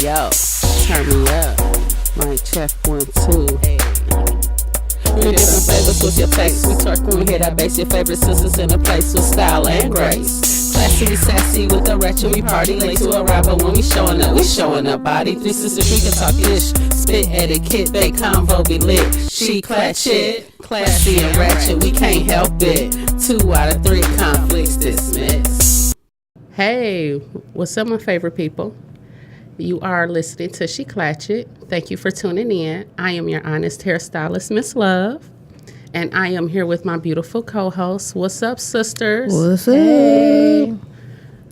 yo, turn me up. Mic check 1, 2. Hey. Three different flavors with your taste. We talk when we hear that bass. Your favorite sisters in a place with style and grace. Classy, sassy with the ratchet. We party late to a rapper when we showing up. We showing up body. Three sisters, we can talk ish. Spit etiquette, they convo be lit. She clutch it. Classy and ratchet, we can't help it. 2 out of 3 conflicts dismissed. Hey, what's up, my favorite people? You are listening to She Clutch It. Thank you for tuning in. I am your honest hairstylist, Miss Love. And I am here with my beautiful co-host. What's up, sisters? What's up? Hey.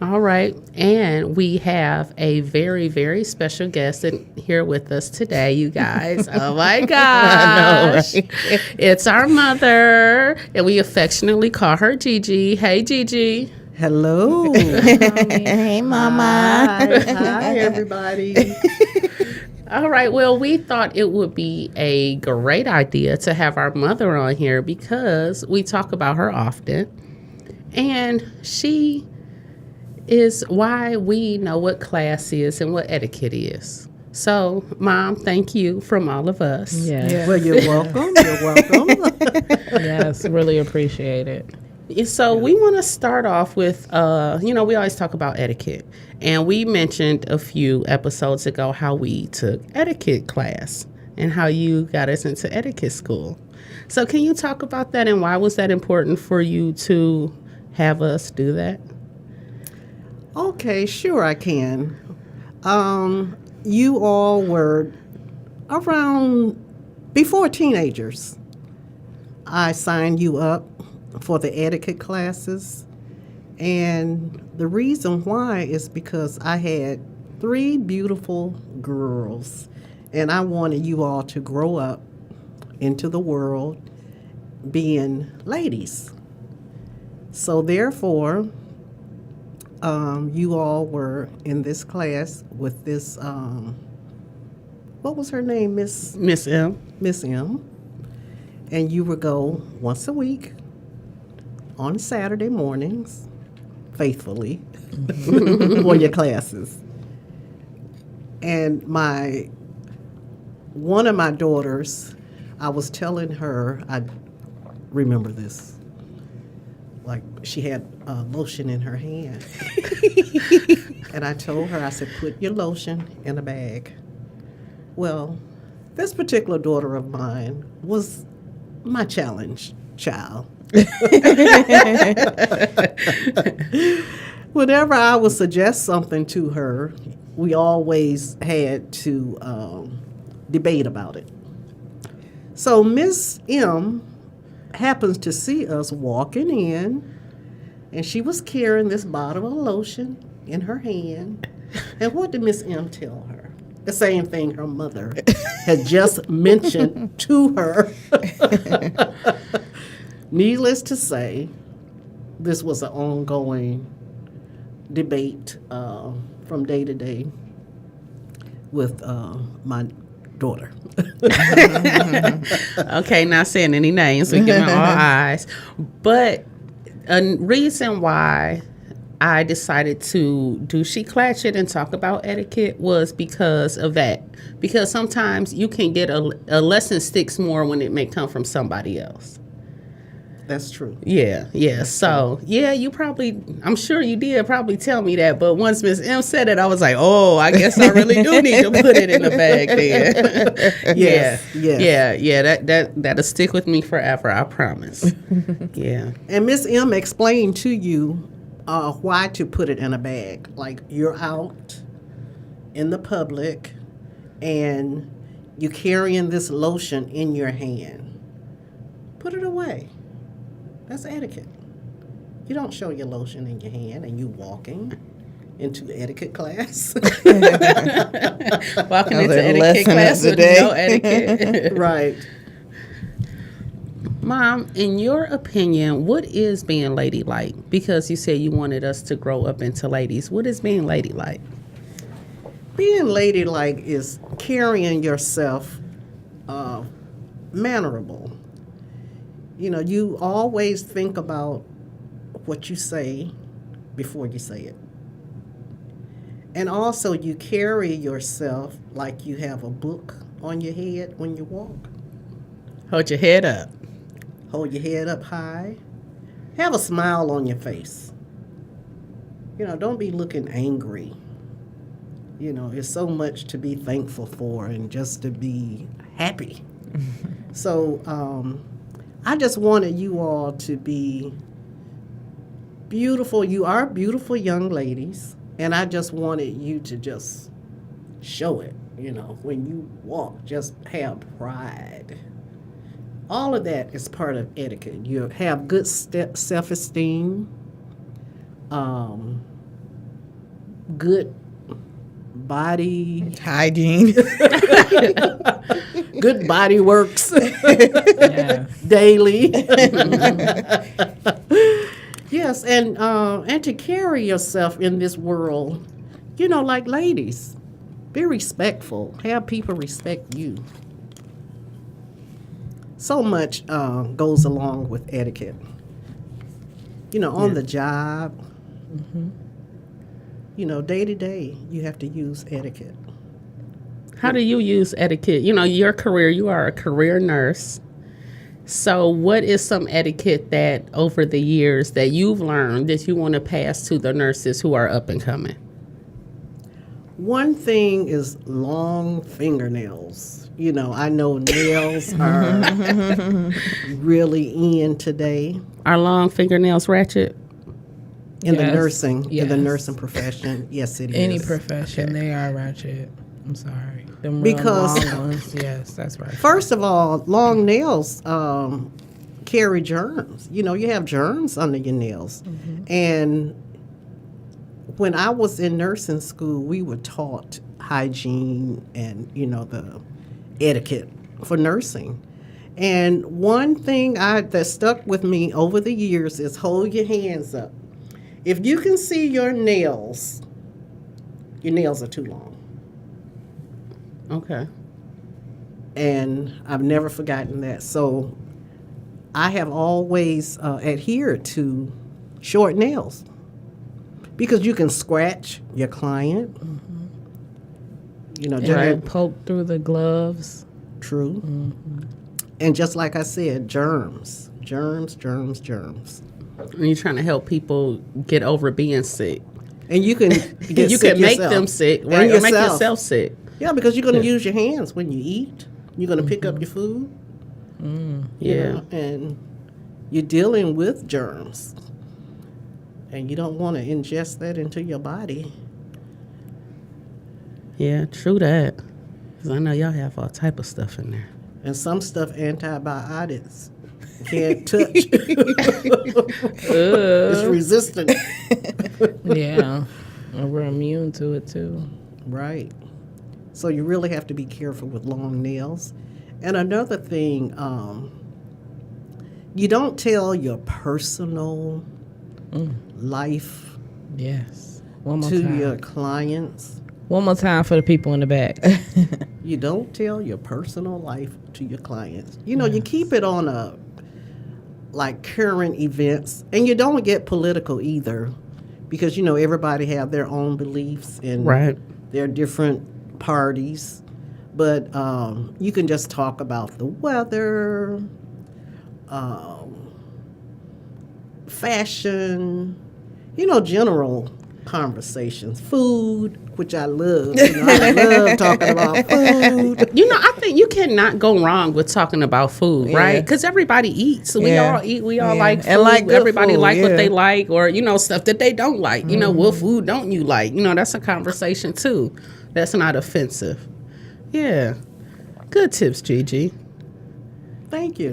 All right. And we have a very, very special guest here with us today, you guys. Oh, my gosh. I know, right? It's our mother, and we affectionately call her Gigi. Hey, Gigi. Hello. Hey, Mama. Hi, everybody. All right. Well, we thought it would be a great idea to have our mother on here because we talk about her often. And she is why we know what class is and what etiquette is. So, Mom, thank you from all of us. Yes. Well, you're welcome. You're welcome. Yes, really appreciate it. So we want to start off with, we always talk about etiquette. And we mentioned a few episodes ago how we took etiquette class and how you got us into etiquette school. So can you talk about that and why was that important for you to have us do that? Okay, sure I can. You all were around before teenagers. I signed you up for the etiquette classes. And the reason why is because I had 3 beautiful girls. And I wanted you all to grow up into the world being ladies. So therefore, you all were in this class with this, what was her name, Miss M. Miss M. And you would go once a week on Saturday mornings, faithfully, for your classes. And one of my daughters, I was telling her, I remember this, like she had lotion in her hand. And I told her, I said, put your lotion in a bag. Well, this particular daughter of mine was my challenge child. Whenever I would suggest something to her, we always had to debate about it. So Miss M happens to see us walking in, and she was carrying this bottle of lotion in her hand. And what did Miss M tell her? The same thing her mother had just mentioned to her. Needless to say, this was an ongoing debate from day to day with my daughter. Okay, not saying any names, we're giving all eyes. But a reason why I decided to do She Clutch It and talk about etiquette was because of that. Because sometimes you can get a lesson sticks more when it may come from somebody else. That's true. Yeah. So, yeah, I'm sure you did probably tell me that. But once Miss M said it, I was like, oh, I guess I really do need to put it in the bag then. Yes. Yeah. That'll stick with me forever, I promise. Yeah. And Miss M explained to you why to put it in a bag. Like you're out in the public and you're carrying this lotion in your hand. Put it away. That's etiquette. You don't show your lotion in your hand and you walking into etiquette class. Walking into etiquette class with no etiquette. Right. Mom, in your opinion, what is being ladylike? Because you said you wanted us to grow up into ladies. What is being ladylike? Being ladylike is carrying yourself mannerable. You know, you always think about what you say before you say it. And also, you carry yourself like you have a book on your head when you walk. Hold your head up. Hold your head up high. Have a smile on your face. Don't be looking angry. It's so much to be thankful for and just to be happy. So I just wanted you all to be beautiful. You are beautiful young ladies. And I just wanted you to just show it. When you walk, just have pride. All of that is part of etiquette. You have good self-esteem, good body Hygiene. good body works Yes. daily. Yes, and to carry yourself in this world, like ladies, be respectful. Have people respect you. So much goes along with etiquette. On the job, day to day, you have to use etiquette. How do you use etiquette? Your career, you are a career nurse. So what is some etiquette that over the years that you've learned that you want to pass to the nurses who are up and coming? One thing is long fingernails. I know nails are really in today Are long fingernails ratchet? in the Yes. nursing in the Yes. nursing profession. Yes, it is. Any profession, they are ratchet. I'm sorry. Them Because- real long ones, yes, that's right. First of all, long nails carry germs. You have germs under your nails. And when I was in nursing school, we were taught hygiene and, the etiquette for nursing. And one thing that stuck with me over the years is hold your hands up. If you can see your nails are too long. Okay. And I've never forgotten that. So I have always adhered to short nails because you can scratch your client. And poke through the gloves. True. And just like I said, germs. And you're trying to help people get over being sick. And you can get You sick can make yourself. them sick, And right? Or make yourself sick. Yeah, because you're going to use your hands when you eat. You're going to pick up your food. Yeah. And you're dealing with germs. And you don't want to ingest that into your body. Yeah, true that. 'Cause I know y'all have all type of stuff in there. And some stuff antibiotics can't touch. It's resistant. Yeah. And we're immune to it too. Right. So you really have to be careful with long nails. And another thing, you don't tell your personal life Yes. One more to time. your clients. One more time for the people in the back. You don't tell your personal life to your clients. You keep it on current events, and you don't get political either, because everybody have their own beliefs and Right. their different parties. But you can just talk about the weather, fashion, general conversations, food, which I love. I love talking about food. I think you cannot go wrong with talking about food, right? Yeah. Because everybody eats. We Yeah. all eat. We all Yeah. like food. And like good Everybody food, like what yeah. they like, or stuff that they don't like. What food don't you like? That's a conversation too. That's not offensive. Yeah, good tips, Gigi. Thank you.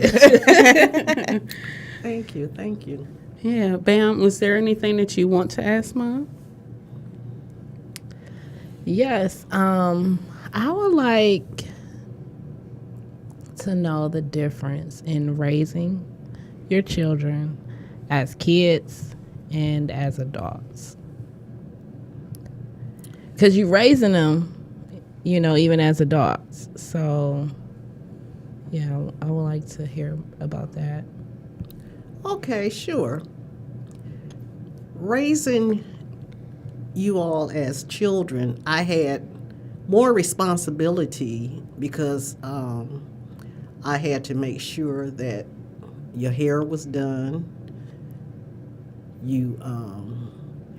Thank you. Thank you. Yeah, Bam. Was there anything that you want to ask, Mom? Yes. I would like to know the difference in raising your children as kids and as adults. Because you're raising them, even as adults. So, yeah, I would like to hear about that. Okay, sure. Raising you all as children, I had more responsibility because I had to make sure that your hair was done, you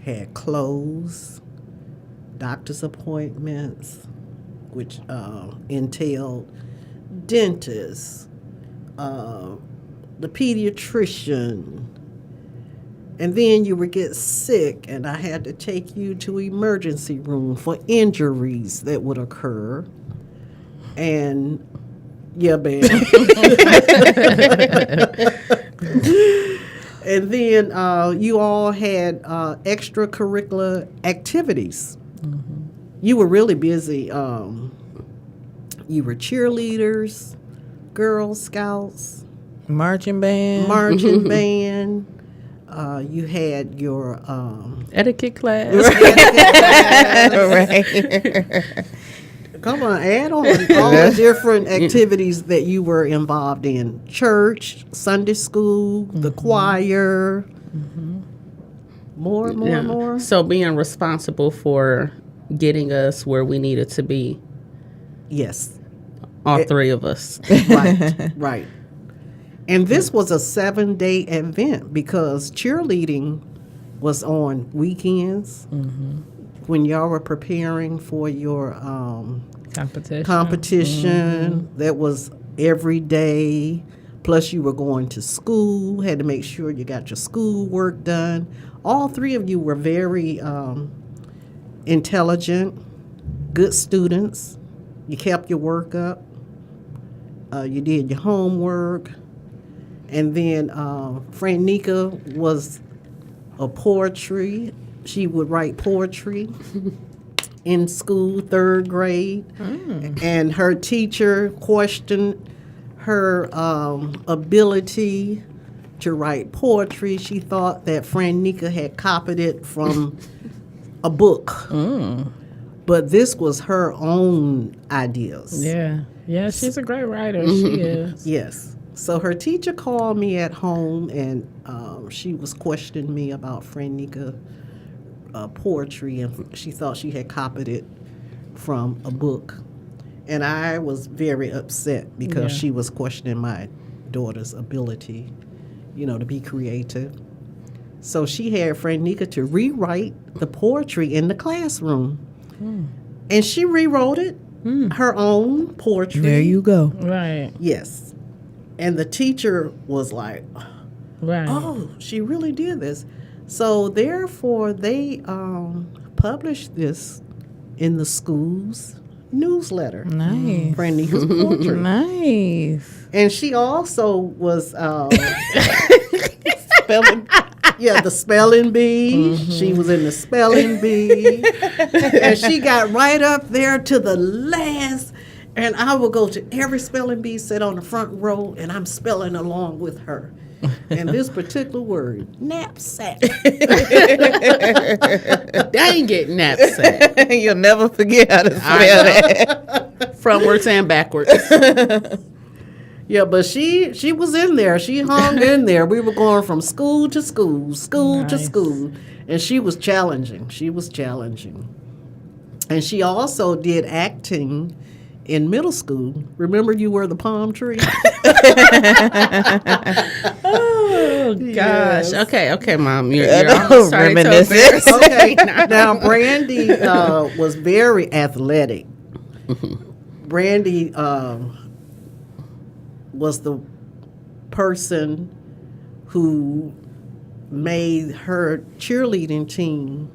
had clothes, doctor's appointments, which entailed dentists, the pediatrician, and then you would get sick, and I had to take you to emergency room for injuries that would occur. And yeah, man. And then you all had extracurricular activities. Mm-hmm. You were really busy. You were cheerleaders, Girl Scouts, Marching band. You had your Etiquette class. right. Come on, add on all the different activities that you were involved in. Church, Sunday school, the choir. More. So being responsible for getting us where we needed to be. Yes. All three of us. Right. And this was a 7-day event because cheerleading was on weekends when y'all were preparing for your competition. That was every day. Plus you were going to school, had to make sure you got your school work done. All three of you were very intelligent, good students. You kept your work up. You did your homework. And then Franica was a poetry. She would write poetry in school, 3rd grade. And her teacher questioned her ability to write poetry. She thought that Franica had copied it from a book. But this was her own ideas. Yeah, she's a great writer. She is. Yes. So her teacher called me at home, and she was questioning me about Franica poetry, and she thought she had copied it from a book. And I was very upset because she was questioning my daughter's ability, to be creative. So she had Franica to rewrite the poetry in the classroom. And she rewrote it, her own poetry. There you go. Right. Yes. And the teacher was like, right. Oh, she really did this. So therefore, they published this in the school's newsletter. Nice. Franica's poetry. Nice. And she also was spelling. Yeah, the spelling bee. She was in the spelling bee. And she got right up there to the last. And I will go to every spelling bee, sit on the front row, and I'm spelling along with her. And this particular word, knapsack. Dang it, knapsack. You'll never forget how to spell that. Frontwards and backwards. Yeah, but she was in there. She hung in there. We were going from school to school to school. And she was challenging. And she also did acting in middle school. Remember you were the palm tree? Oh, gosh. Yes. Okay, Mom. I'm sorry to reminiscence. Okay. Now, Brandy was very athletic. Brandy was the person who made her cheerleading team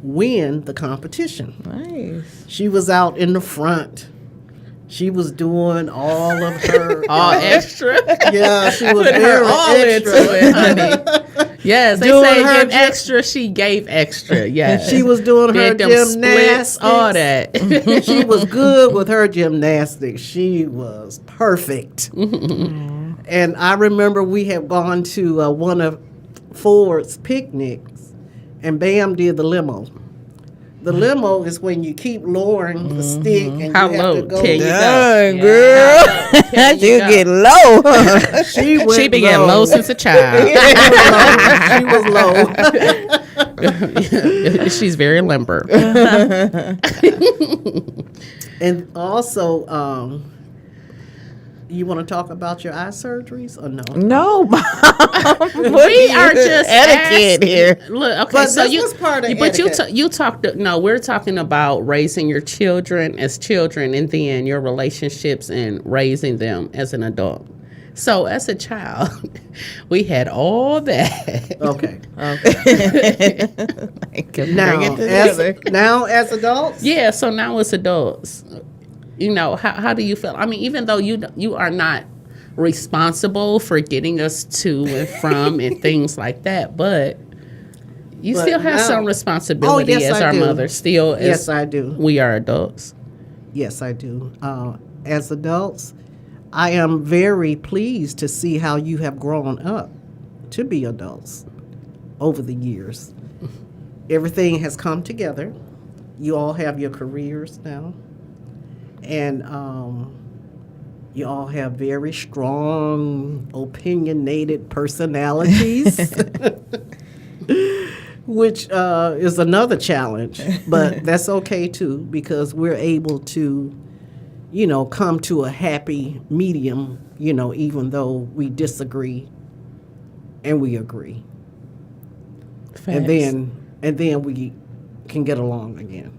win the competition. Nice. She was out in the front. She was doing all of her all extra. Yeah, she was Put her very all extra. into it, honey. Yes, they Doing say her give extra. She gave extra. Yes, She was doing her Did them gymnastics. splits, all that. She was good with her gymnastics. She was perfect. And I remember we had gone to one of Ford's picnics, and Bam did the limo. The limo is when you keep lowering the stick and How you low have to go. can you go? Dang, Yeah. girl. Can you You go? get low. She went She began low since a child. She was low. She's very limber. And also, you want to talk about your eye surgeries or no? No, Mom. We are just etiquette here. Look, okay, But so this you, was part of but etiquette. you talked. No, we're talking about raising your children as children, and then your relationships and raising them as an adult. So, as a child, we had all that. Okay. Together. Now as adults, Yeah. So now as adults, how do you feel? I mean, even though you are not responsible for getting us to and from and things like that, but you But still have now- some responsibility Oh, yes, as I our do. mother. Still, yes, as I do. we are adults. Yes, I do. As adults, I am very pleased to see how you have grown up to be adults over the years. Everything has come together. You all have your careers now. And you all have very strong, opinionated personalities, which is another challenge. But that's okay, too, because we're able to come to a happy medium, even though we disagree and we agree. And then we can get along again.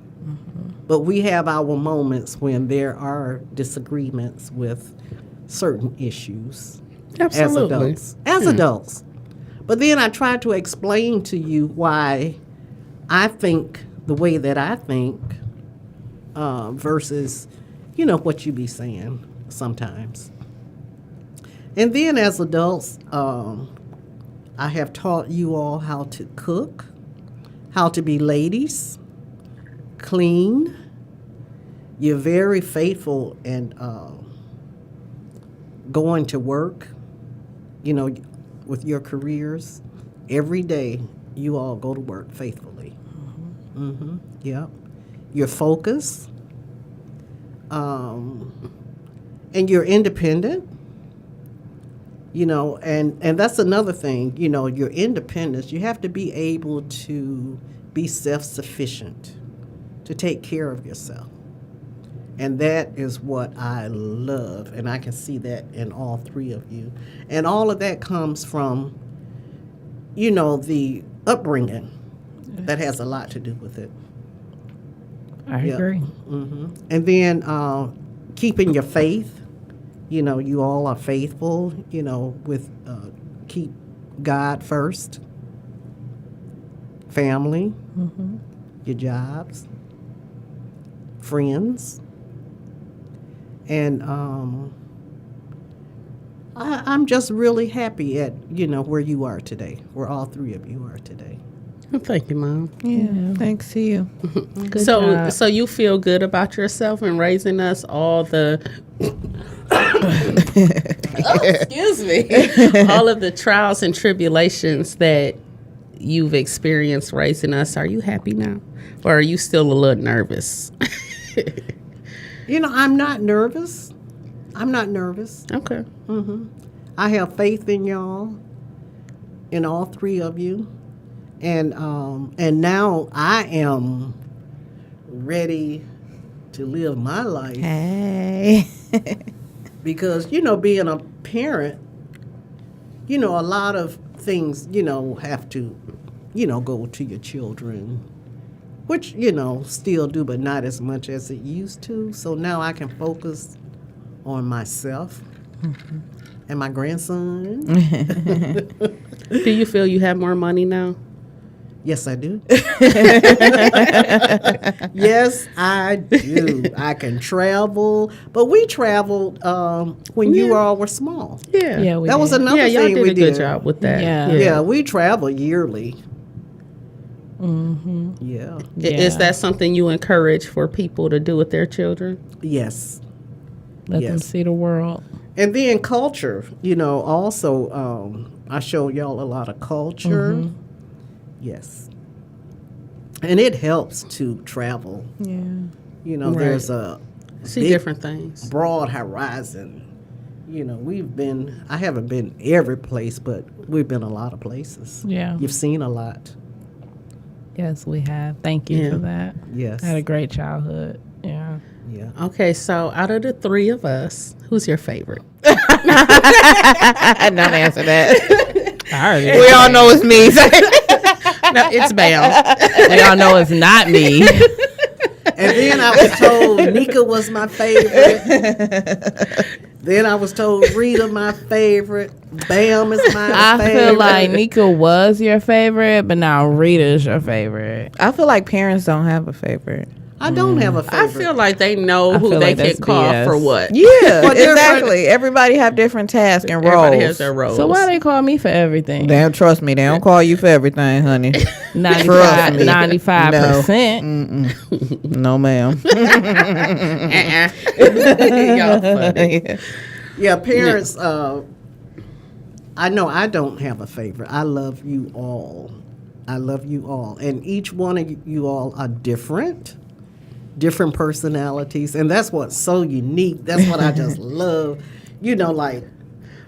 But we have our moments when there are disagreements with certain issues Absolutely. as adults. But then I try to explain to you why I think the way that I think versus what you be saying sometimes. And then as adults, I have taught you all how to cook, how to be ladies, clean. You're very faithful in going to work, with your careers. Every day you all go to work faithfully. Mm-hmm. Yep. You're focused. And you're independent, and that's another thing, your independence. You have to be able to be self-sufficient, to take care of yourself. And that is what I love, and I can see that in all three of you. And all of that comes from, the upbringing. That has a lot to do with it. I Yeah. agree. Hmm. And then keeping your faith. You all are faithful, with keep God first, family, your jobs, friends. And I'm just really happy at, where you are today, where all three of you are today. Well, thank you, Mom. Yeah, thanks to you. Good So job. you feel good about yourself and raising us all the excuse me. All of the trials and tribulations that you've experienced raising us. Are you happy now? Or are you still a little nervous? I'm not nervous. Okay. I have faith in y'all, in all three of you. And now I am ready to live my life. Hey. Because, being a parent, a lot of things, have to, go to your children, which, still do, but not as much as it used to. So now I can focus on myself and my grandson. Do you feel you have more money now? Yes, I do. Yes, I do. I can travel. But we traveled when you all were small. Yeah. Yeah, we That was did. another Yeah, y'all thing did we a good did. job with that. Yeah. Yeah, we travel yearly. Mm-hmm. Yeah. Is that something you encourage for people to do with their children? Yes. Let them Yes. see the world. And then culture, also, I show y'all a lot of culture. Yes. And it helps to travel. Yeah. You know, Right. there's a See big, different things. broad horizon. You know, I haven't been every place, but we've been a lot of places. Yeah. You've seen a lot. Yes, we have. Thank you Yeah. for that. Yes. I had a great childhood. Yeah. Yeah. Okay, so out of the three of us, who's your favorite? Don't answer that. I already We all know it's me. No, it's Bam. we all know it's not me. And then I was told Nika was my favorite. Then I was told Rita my favorite. Bam is my I favorite. feel like Nika was your favorite, but now Rita's your favorite. I feel like parents don't have a favorite. I don't have a favorite. I feel like they know I who feel they like can that's call BS. for what. Yeah, Well, exactly. Everybody have different tasks and roles. Everybody has their roles. So why they call me for everything? Damn, trust me, they don't call you for everything, honey. 95, me. 95%. No, ma'am. Y'all funny. Yeah, parents, I know I don't have a favorite. I love you all. I love you all. And each one of you all are different personalities. And that's what's so unique. That's what I just love. You know, like,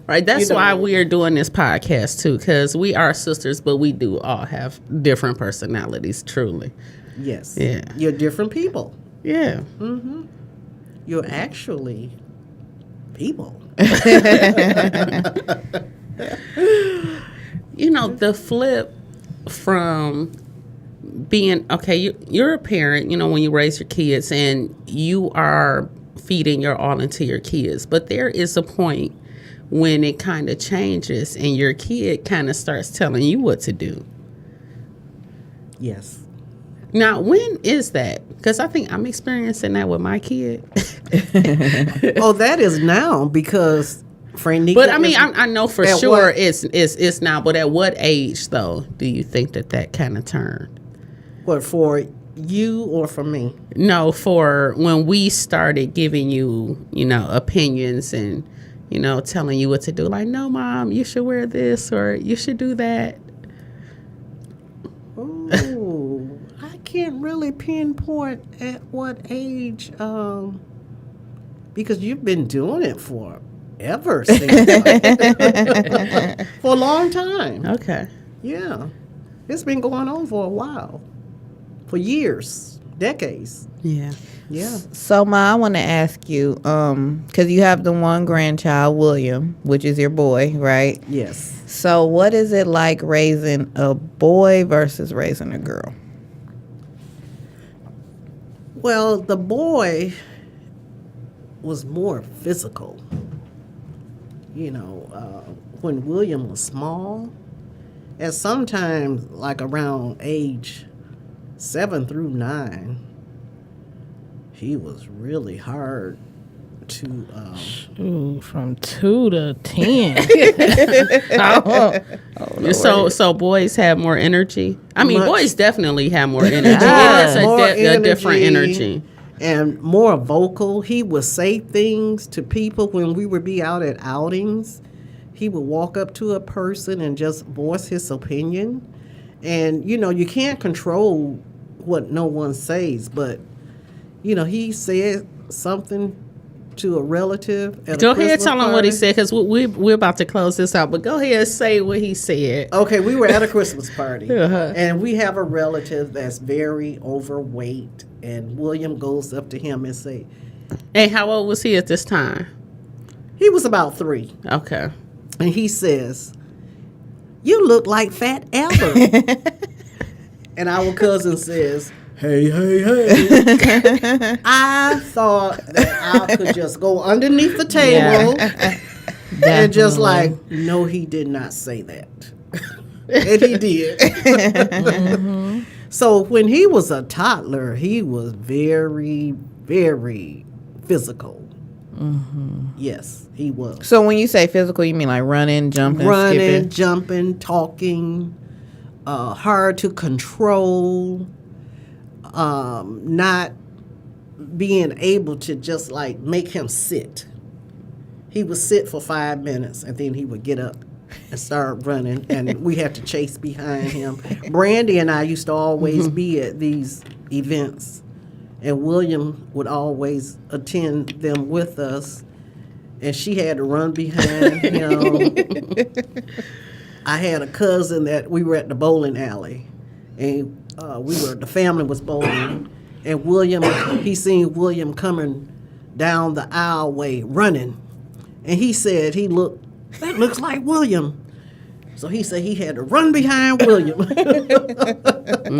Right, that's You know- why we are doing this podcast too, because we are sisters, but we do all have different personalities. Truly, yes. Yeah. You're different people. yeah. You're actually people. You know, the flip from being you're a parent. You know, when you raise your kids, and you are feeding your all into your kids, but there is a point when it kind of changes, and your kid kind of starts telling you what to do. Yes. Now, when is that? Because I think I'm experiencing that with my kid. Oh, that is now because Frank. But I mean, I know for At sure what- it's now. But at what age, though, do you think that kind of turned? What, for you or for me? No, for when we started giving you, opinions and, telling you what to do. Like, no, Mom, you should wear this or you should do that. Oh, I can't really pinpoint at what age, because you've been doing it for ever, seems like. For a long time. Okay. Yeah, it's been going on for a while, for years, decades. Yeah. Yeah. So, Ma, I want to ask you, because you have the one grandchild, William, which is your boy, right? Yes. So, what is it like raising a boy versus raising a girl? Well, the boy was more physical. When William was small, and sometimes like around age 7 through 9, he was really hard to. Ooh, from 2 to 10. So boys have more energy. I mean, Much. boys definitely have more energy. Yeah. It is More a different energy. And more vocal. He would say things to people when we would be out at outings. He would walk up to a person and just voice his opinion. And, you can't control what no one says, but, he said something to a relative at Go a ahead, Christmas tell him what he party. said, because we're about to close this out. But go ahead and say what he said. Okay, we were at a Christmas party, Uh-huh. and we have a relative that's very overweight, and William goes up to him and say, And how old was he at this time? he was about 3, Okay. and he says, "You look like Fat Albert." And our cousin says, "Hey, hey, hey." I thought that I could just go underneath the table and just like, no, he did not say that. And he did. So when he was a toddler, he was very, very physical. Yes, he was. So, when you say physical, you mean like running, jumping, Running, skipping? jumping, talking, hard to control, not being able to just like make him sit. He would sit for 5 minutes and then he would get up and started running, and we had to chase behind him. Brandy and I used to always be at these events, and William would always attend them with us, and she had to run behind him. I had a cousin that we were at the bowling alley, and the family was bowling, and William, he seen William coming down the aisleway running, and he said that looks like William. So he said he had to run behind William.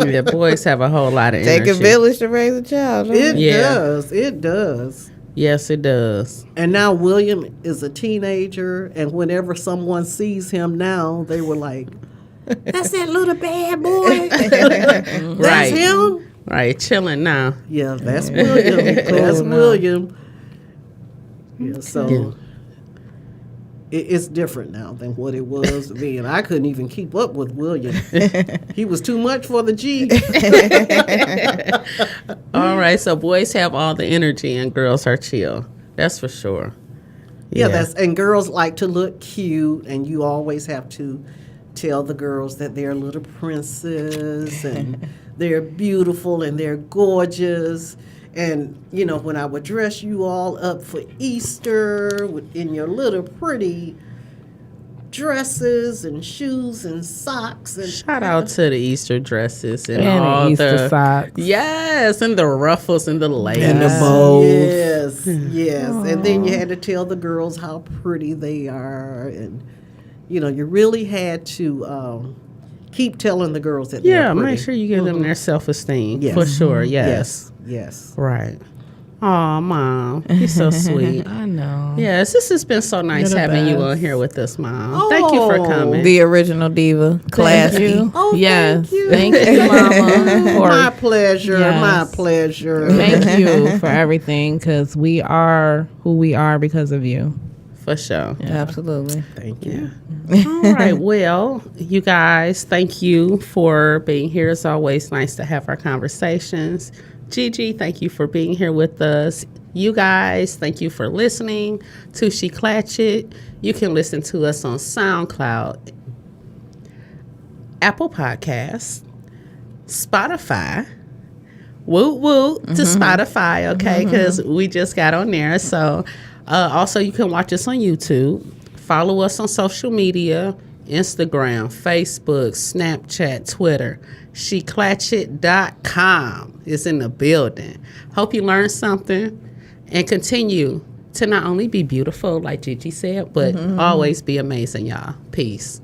Yeah, boys have a whole lot of energy. Take a village to raise a child. It Yeah. does. It does. Yes, it does. And now William is a teenager, and whenever someone sees him now, they were like, "That's that little bad boy. That's Right. him." Right, chilling now. Yeah, that's William. That's William. Yeah, so it's different now than what it was then. I couldn't even keep up with William. He was too much for the G. All right, so boys have all the energy and girls are chill. That's for sure. Yeah, and girls like to look cute, and you always have to tell the girls that they're little princes and they're beautiful and they're gorgeous. And, you know, when I would dress you all up for Easter in your little pretty dresses and shoes and socks. And Shout out to the Easter dresses and And all the Easter the socks. Yes, and the ruffles and the lace. And the Yes. bows. Yes, yes. And then you had to tell the girls how pretty they are. And, you know, you really had to keep telling the girls that they're pretty. Make sure you give them their self-esteem. Yes. For sure, yes. Yes. Right. Oh, Mom, you're so sweet. I know. Yes, this has been so nice You're the having you best. on here with us, Mom. Thank you for Oh. coming. The original diva. Classy. Thank you. Oh, yes. thank you. Thank you, Mama. My For, pleasure. Yes. My pleasure. thank you for everything, because we are who we are because of you. For sure. Absolutely. Thank you. All right. Well, you guys, thank you for being here. It's always nice to have our conversations. Gigi, thank you for being here with us. You guys, thank you for listening to She Clatch It. You can listen to us on SoundCloud, Apple Podcasts, Spotify. Woot woot to Spotify, okay? Because we just got on there. So also you can watch us on YouTube. Follow us on social media, Instagram, Facebook, Snapchat, Twitter. SheClatchit.com is in the building. Hope you learned something and continue to not only be beautiful, like Gigi said, but always be amazing, y'all. Peace.